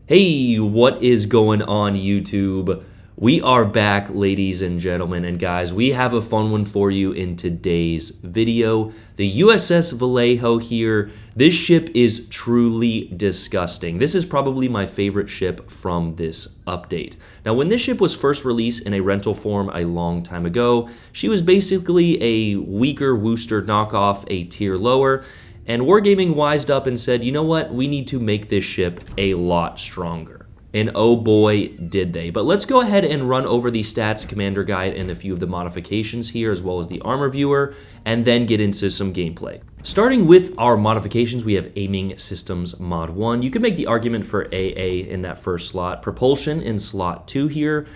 Hey, what is going on YouTube? We are back, ladies and gentlemen, and guys, we have a fun one for you in today's video. The USS Vallejo here. This ship is truly disgusting. This is probably my favorite ship from this update. Now, when this ship was first released in a rental form a long time ago, she was basically a weaker Worcester knockoff, a tier lower. And Wargaming wised up and said, you know what, we need to make this ship a lot stronger. And oh boy, did they. But let's go ahead and run over the stats, commander guide, and a few of the modifications here, as well as the armor viewer, and then get into some gameplay. Starting with our modifications, we have Aiming Systems Mod 1. You could make the argument for AA in that first slot, Propulsion in slot 2 here,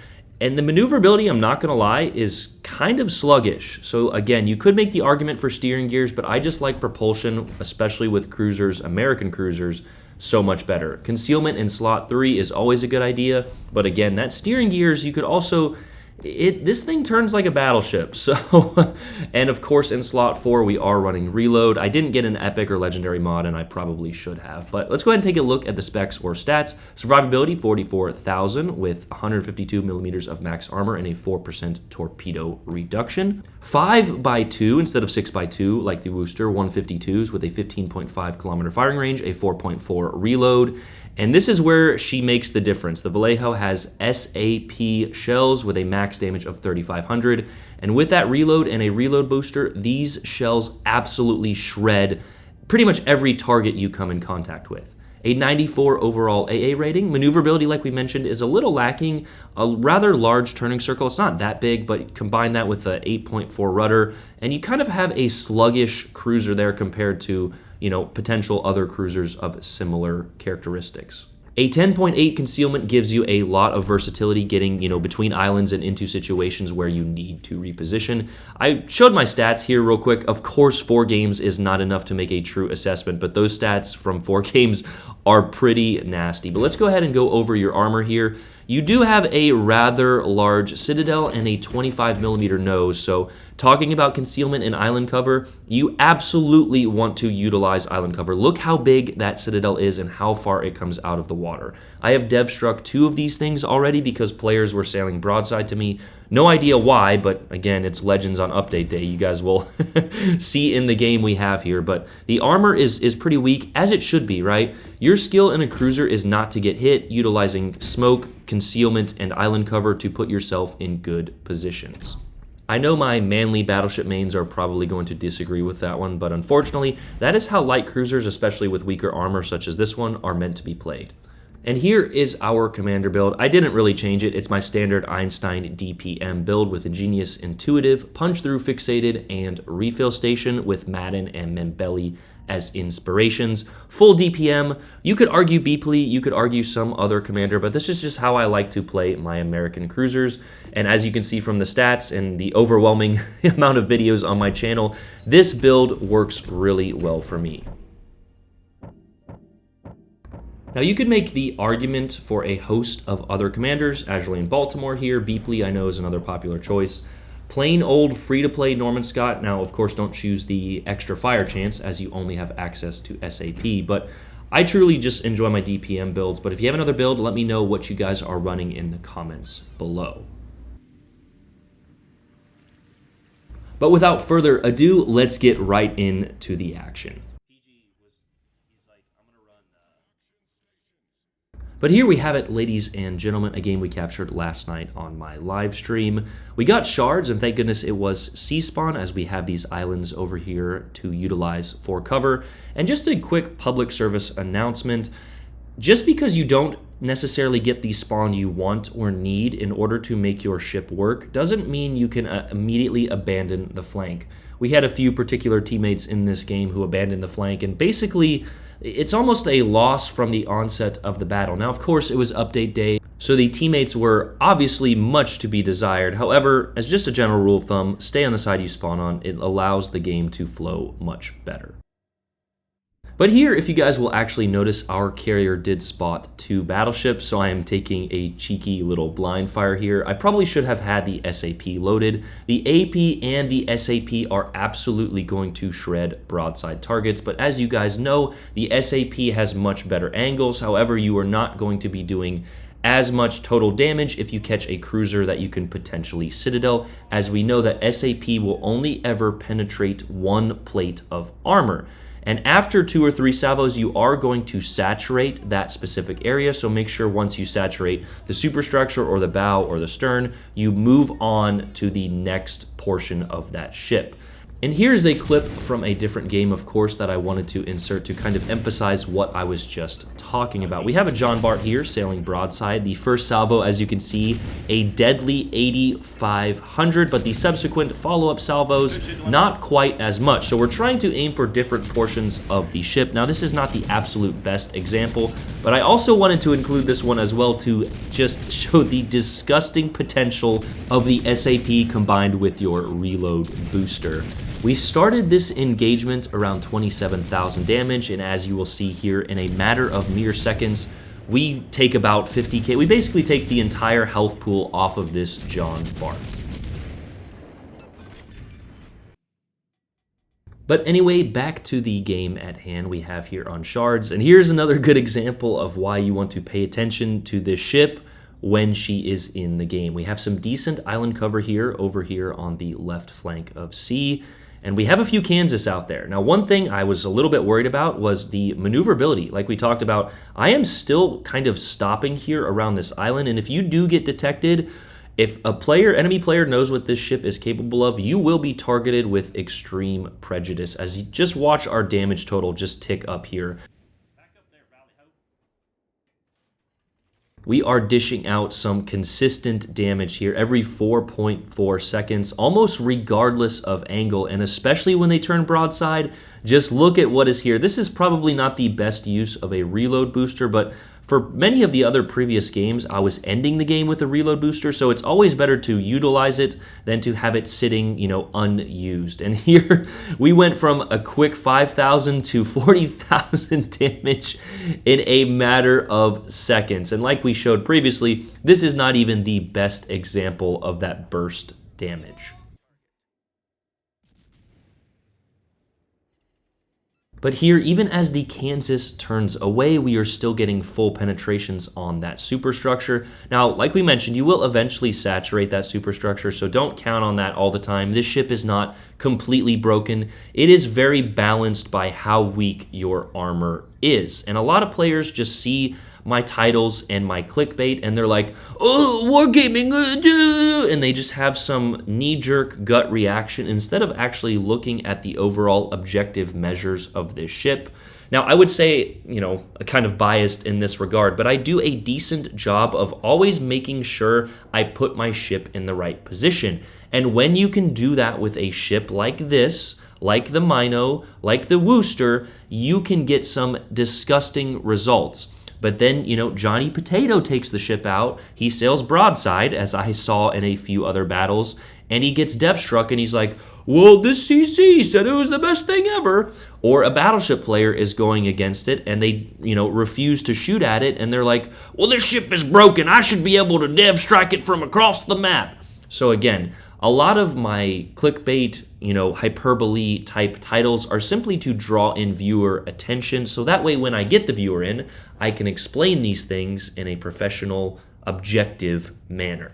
and the maneuverability, I'm not going to lie, is kind of sluggish. So again, you could make the argument for steering gears, but I just like propulsion, especially with cruisers, American cruisers, so much better. Concealment in slot 3 is always a good idea, but again, that steering gears, you could also... this thing turns like a battleship, so... And of course, in slot 4, we are running reload. I didn't get an epic or legendary mod, and I probably should have. But let's go ahead and take a look at the specs or stats. Survivability, 44,000 with 152 millimeters of max armor and a 4% torpedo reduction. 5x2 instead of 6x2, like the Worcester 152s with a 15.5 kilometer firing range, a 4.4 reload. And this is where she makes the difference. The Vallejo has SAP shells with a max damage of 3,500. And with that reload and a reload booster, these shells absolutely shred pretty much every target you come in contact with. A 94 overall AA rating. Maneuverability, like we mentioned, is a little lacking. A rather large turning circle. It's not that big, but combine that with an 8.4 rudder, and you kind of have a sluggish cruiser there compared to, you know, potential other cruisers of similar characteristics. A 10.8 concealment gives you a lot of versatility getting, between islands and into situations where you need to reposition. I showed my stats here real quick. Of course, 4 games is not enough to make a true assessment, but those stats from 4 games are pretty nasty. But let's go ahead and go over your armor here. You do have a rather large citadel and a 25 millimeter nose, so talking about concealment and island cover, you absolutely want to utilize island cover. Look how big that citadel is and how far it comes out of the water. I have dev struck 2 of these things already because players were sailing broadside to me. No idea why, but again, it's Legends on update day. You guys will see in the game we have here, but the armor is pretty weak, as it should be, right? Your skill in a cruiser is not to get hit, utilizing smoke, concealment, and island cover to put yourself in good positions. I know my manly battleship mains are probably going to disagree with that one, but unfortunately, that is how light cruisers, especially with weaker armor such as this one, are meant to be played. And here is our commander build. I didn't really change it. It's my standard Einstein DPM build with Ingenious Intuitive, Punch-Through Fixated, and Refill Station with Madden and Membelli as inspirations. Full DPM. You could argue Beepley, you could argue some other commander, but this is just how I like to play my American cruisers. And as you can see from the stats and the overwhelming amount of videos on my channel, this build works really well for me. Now, you could make the argument for a host of other commanders. Azurely in Baltimore here. Beepley, I know, is another popular choice. Plain old free-to-play Norman Scott. Now, of course, don't choose the extra fire chance as you only have access to SAP, but I truly just enjoy my DPM builds. But if you have another build, let me know what you guys are running in the comments below. But without further ado, let's get right into the action. But here we have it, ladies and gentlemen, a game we captured last night on my live stream. We got shards, and thank goodness it was C-spawn, as we have these islands over here to utilize for cover. And just a quick public service announcement, just because you don't necessarily get the spawn you want or need in order to make your ship work, doesn't mean you can immediately abandon the flank. We had a few particular teammates in this game who abandoned the flank, and basically it's almost a loss from the onset of the battle. Now, of course, it was update day, so the teammates were obviously much to be desired. However, as just a general rule of thumb, stay on the side you spawn on. It allows the game to flow much better. But here, if you guys will actually notice, our carrier did spot 2 battleships, so I am taking a cheeky little blind fire here. I probably should have had the SAP loaded. The AP and the SAP are absolutely going to shred broadside targets, but as you guys know, the SAP has much better angles. However, you are not going to be doing as much total damage if you catch a cruiser that you can potentially citadel, as we know that SAP will only ever penetrate 1 plate of armor. And after 2 or 3 salvos, you are going to saturate that specific area. So make sure once you saturate the superstructure or the bow or the stern, you move on to the next portion of that ship. And here's a clip from a different game, of course, that I wanted to insert to kind of emphasize what I was just talking about. We have a John Bart here sailing broadside. The first salvo, as you can see, a deadly 8,500, but the subsequent follow-up salvos, not quite as much. So we're trying to aim for different portions of the ship. Now, this is not the absolute best example, but I also wanted to include this one as well to just show the disgusting potential of the SAP combined with your reload booster. We started this engagement around 27,000 damage, and as you will see here, in a matter of mere seconds, we take about 50k. We basically take the entire health pool off of this John Bart. But anyway, back to the game at hand we have here on Shards, and here's another good example of why you want to pay attention to this ship when she is in the game. We have some decent island cover here, over here on the left flank of C. And we have a few Kansas out there. Now, one thing I was a little bit worried about was the maneuverability. Like we talked about, I am still kind of stopping here around this island. And if you do get detected, if a enemy player knows what this ship is capable of, you will be targeted with extreme prejudice. As you just watch our damage total just tick up here. We are dishing out some consistent damage here every 4.4 seconds, almost regardless of angle, and especially when they turn broadside, just look at what is here. This is probably not the best use of a reload booster, but for many of the other previous games, I was ending the game with a reload booster, so it's always better to utilize it than to have it sitting, unused. And here, we went from a quick 5,000 to 40,000 damage in a matter of seconds. And like we showed previously, this is not even the best example of that burst damage. But here, even as the Kansas turns away, we are still getting full penetrations on that superstructure. Now, like we mentioned, you will eventually saturate that superstructure, so don't count on that all the time. This ship is not completely broken. It is very balanced by how weak your armor is. And a lot of players just see my titles and my clickbait, and they're like, oh, wargaming, and they just have some knee-jerk gut reaction instead of actually looking at the overall objective measures of this ship. Now, I would say, kind of biased in this regard, but I do a decent job of always making sure I put my ship in the right position. And when you can do that with a ship like this, like the Mino, like the Wooster, you can get some disgusting results. But then, Johnny Potato takes the ship out. He sails broadside, as I saw in a few other battles, and he gets death struck, and he's like, well, this CC said it was the best thing ever. Or a battleship player is going against it, and they, refuse to shoot at it, and they're like, well, this ship is broken. I should be able to dev strike it from across the map. So again, a lot of my clickbait, hyperbole type titles are simply to draw in viewer attention. So that way, when I get the viewer in, I can explain these things in a professional, objective manner.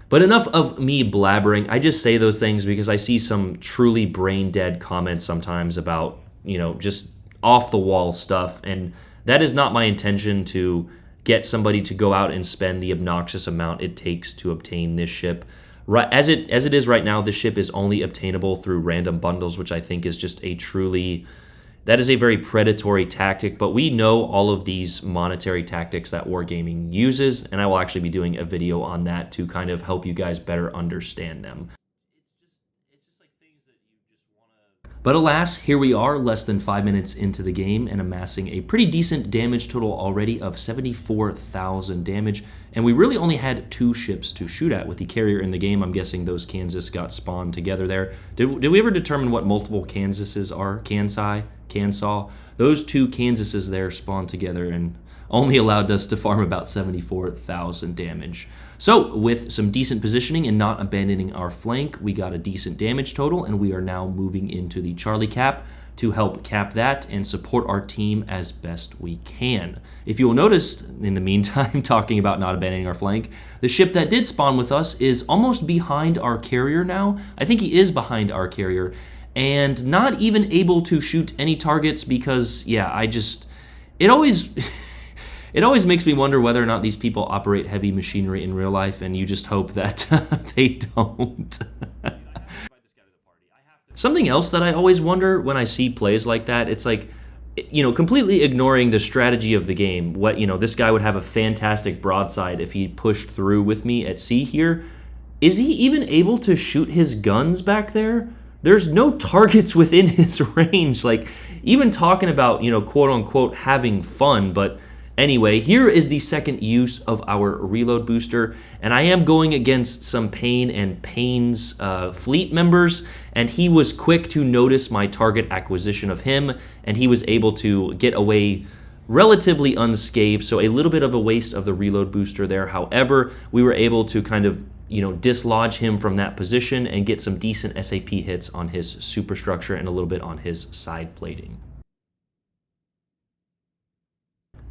But enough of me blabbering. I just say those things because I see some truly brain dead comments sometimes about, just off the wall stuff. And that is not my intention to get somebody to go out and spend the obnoxious amount it takes to obtain this ship. Right, as it is right now, the ship is only obtainable through random bundles, which I think is just that is a very predatory tactic, but we know all of these monetary tactics that Wargaming uses, and I will actually be doing a video on that to kind of help you guys better understand them. But alas, here we are, less than 5 minutes into the game and amassing a pretty decent damage total already of 74,000 damage. And we really only had 2 ships to shoot at with the carrier in the game. I'm guessing those Kansas got spawned together there. Did we ever determine what multiple Kansases are? Kansas? Those 2 Kansases there spawned together and only allowed us to farm about 74,000 damage. So with some decent positioning and not abandoning our flank, we got a decent damage total, and we are now moving into the Charlie cap to help cap that and support our team as best we can. If you will notice, in the meantime, talking about not abandoning our flank, the ship that did spawn with us is almost behind our carrier now. I think he is behind our carrier, and not even able to shoot any targets because, yeah, it always... It always makes me wonder whether or not these people operate heavy machinery in real life, and you just hope that they don't. Something else that I always wonder when I see plays like that, it's like, completely ignoring the strategy of the game. This guy would have a fantastic broadside if he pushed through with me at sea here. Is he even able to shoot his guns back there? There's no targets within his range. Like, even talking about, quote unquote, having fun, but anyway, here is the second use of our reload booster, and I am going against some Pain and Pain's fleet members, and he was quick to notice my target acquisition of him, and he was able to get away relatively unscathed, so a little bit of a waste of the reload booster there. However, we were able to kind of dislodge him from that position and get some decent SAP hits on his superstructure and a little bit on his side plating.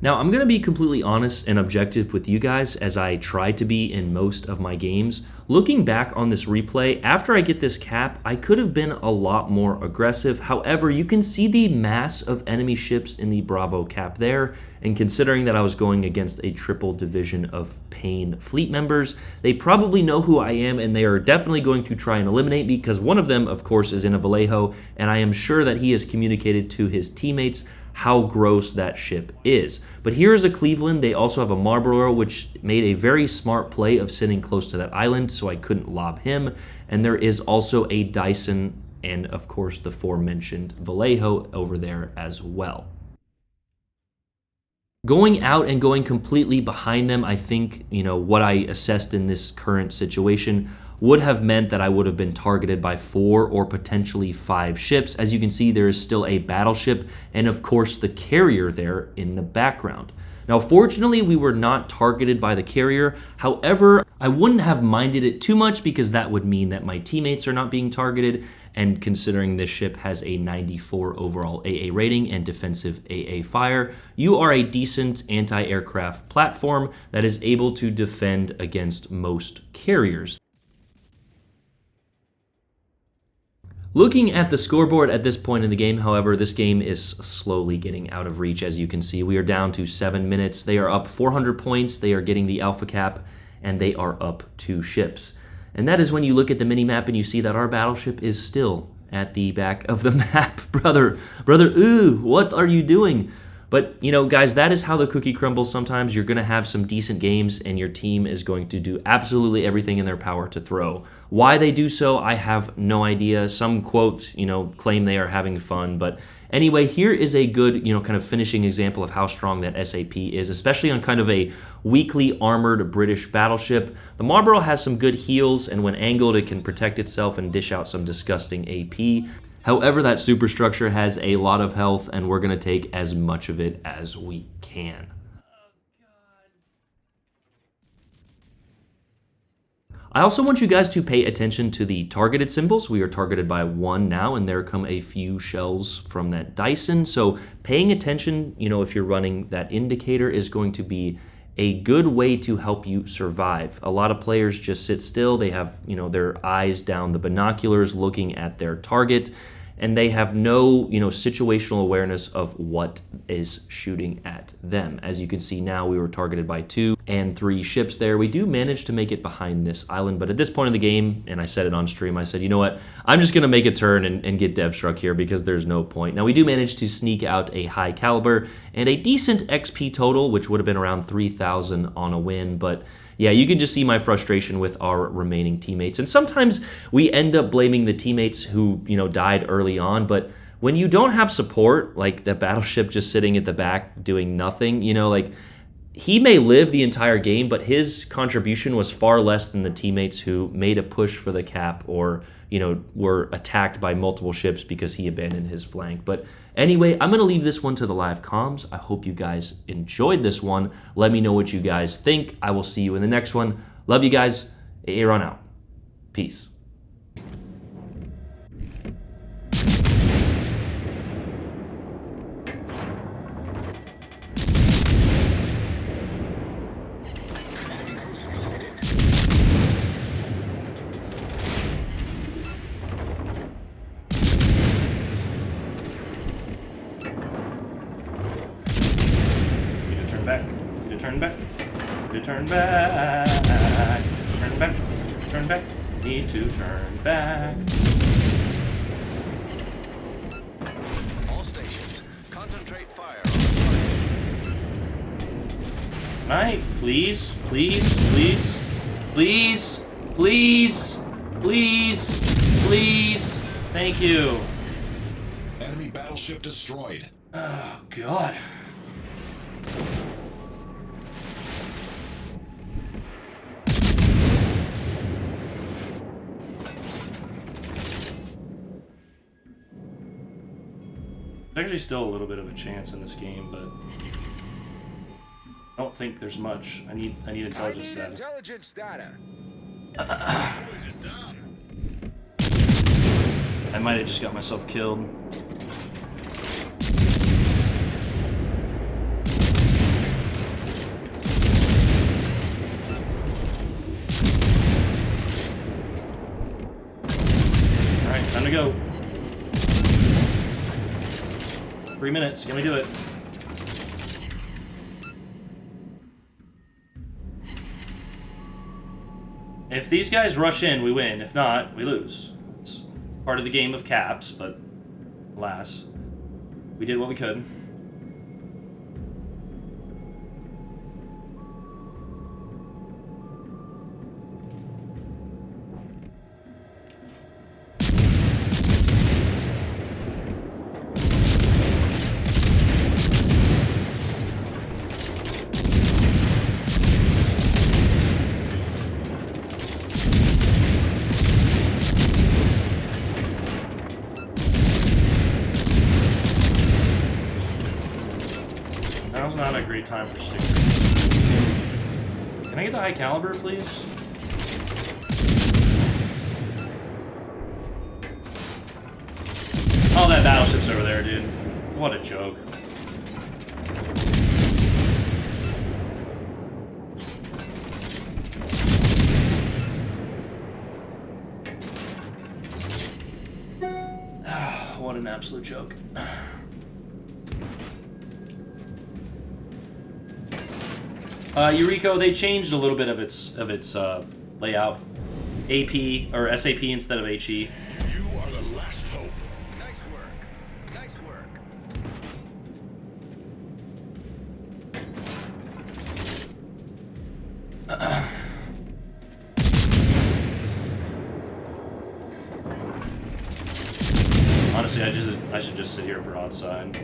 Now, I'm going to be completely honest and objective with you guys, as I try to be in most of my games. Looking back on this replay, after I get this cap, I could have been a lot more aggressive. However, you can see the mass of enemy ships in the Bravo cap there, and considering that I was going against a triple division of Pain fleet members, they probably know who I am, and they are definitely going to try and eliminate me, because one of them, of course, is in a Vallejo, and I am sure that he has communicated to his teammates how gross that ship is. But here is a Cleveland. They also have a Marlboro, which made a very smart play of sitting close to that island, so I couldn't lob him. And there is also a Dyson and, of course, the aforementioned Vallejo over there as well. Going out and going completely behind them, I think, what I assessed in this current situation would have meant that I would have been targeted by 4 or potentially 5 ships. As you can see, there is still a battleship and, of course, the carrier there in the background. Now, fortunately, we were not targeted by the carrier. However, I wouldn't have minded it too much, because that would mean that my teammates are not being targeted. And considering this ship has a 94 overall AA rating and defensive AA fire, you are a decent anti-aircraft platform that is able to defend against most carriers. Looking at the scoreboard at this point in the game, however, this game is slowly getting out of reach. As you can see, we are down to 7 minutes. They are up 400 points. They are getting the alpha cap, and they are up 2 ships. And that is when you look at the mini-map and you see that our battleship is still at the back of the map. Brother, ooh, what are you doing? But, guys, that is how the cookie crumbles sometimes. You're going to have some decent games, and your team is going to do absolutely everything in their power to throw. Why they do so, I have no idea. Some quotes, claim they are having fun. But anyway, here is a good, kind of finishing example of how strong that SAP is, especially on kind of a weakly armored British battleship. The Marlboro has some good heals, and when angled, it can protect itself and dish out some disgusting AP. However, that superstructure has a lot of health, and we're going to take as much of it as we can. I also want you guys to pay attention to the targeted symbols. We are targeted by 1 now, and there come a few shells from that Dyson. So paying attention, if you're running that indicator, is going to be a good way to help you survive. A lot of players just sit still. They have, their eyes down the binoculars looking at their target, and they have no, situational awareness of what is shooting at them. As you can see now, we were targeted by 2 and 3 ships there. We do manage to make it behind this island, but at this point in the game, and I said it on stream, I said, you know what, I'm just going to make a turn and get dev struck here because there's no point. Now, we do manage to sneak out a high caliber and a decent XP total, which would have been around 3,000 on a win, but yeah, you can just see my frustration with our remaining teammates. And sometimes we end up blaming the teammates who, you know, died early on. But when you don't have support, like the battleship just sitting at the back doing nothing, you know, like he may live the entire game, but his contribution was far less than the teammates who made a push for the cap or, you know, were attacked by multiple ships because he abandoned his flank. But anyway, I'm going to leave this one to the live comms. I hope you guys enjoyed this one. Let me know what you guys think. I will see you in the next one. Love you guys. Aaron out. Peace. Turn back, turn back, turn back, turn back, need to turn back. All stations, concentrate fire. Can I please, please, please, please, please, please, please, thank you. Enemy battleship destroyed. Oh, God. There's actually still a little bit of a chance in this game, but I don't think there's much. I need intelligence data. Intelligence data. I might have just got myself killed. Alright, time to go. 3 minutes, can we do it? If these guys rush in, we win. If not, we lose. It's part of the game of caps, but alas, we did what we could. Now's not a great time for stupid. Can I get the high caliber, please? Oh, that battleship's over there, dude. What a joke. What an absolute joke. Eureka, they changed a little bit of its layout. AP or SAP instead of HE. You are the last hope. Nice work. Nice work. Honestly, I should just sit here broadside.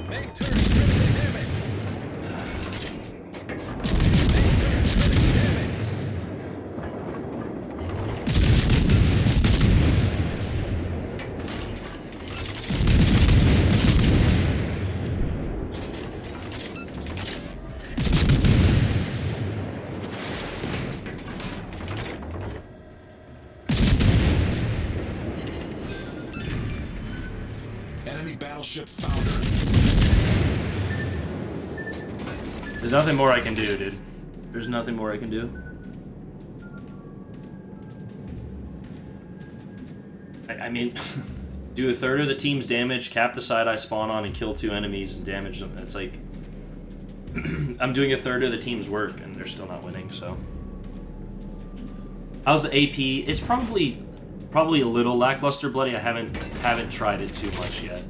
Main turret critically damaged. Main turret critically damaged. Enemy battleship foundered. There's nothing more I can do, dude. There's nothing more I can do. I mean, do a third of the team's damage, cap the side I spawn on, and kill 2 enemies and damage them. It's like I'm doing a third of the team's work, and they're still not winning. So, how's the AP? It's probably a little lackluster, bloody. I haven't tried it too much yet.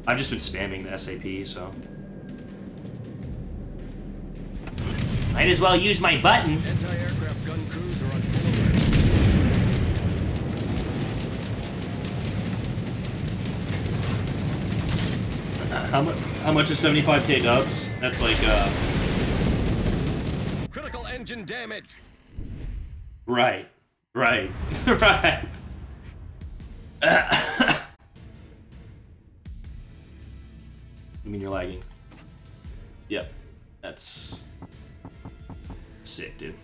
I've just been spamming the SAP, so might as well use my button. Anti-aircraft gun crews are on full alert. How much is 75k dubs? That's like Critical engine damage. right, right. You mean you're lagging? Yep, that's sick, dude.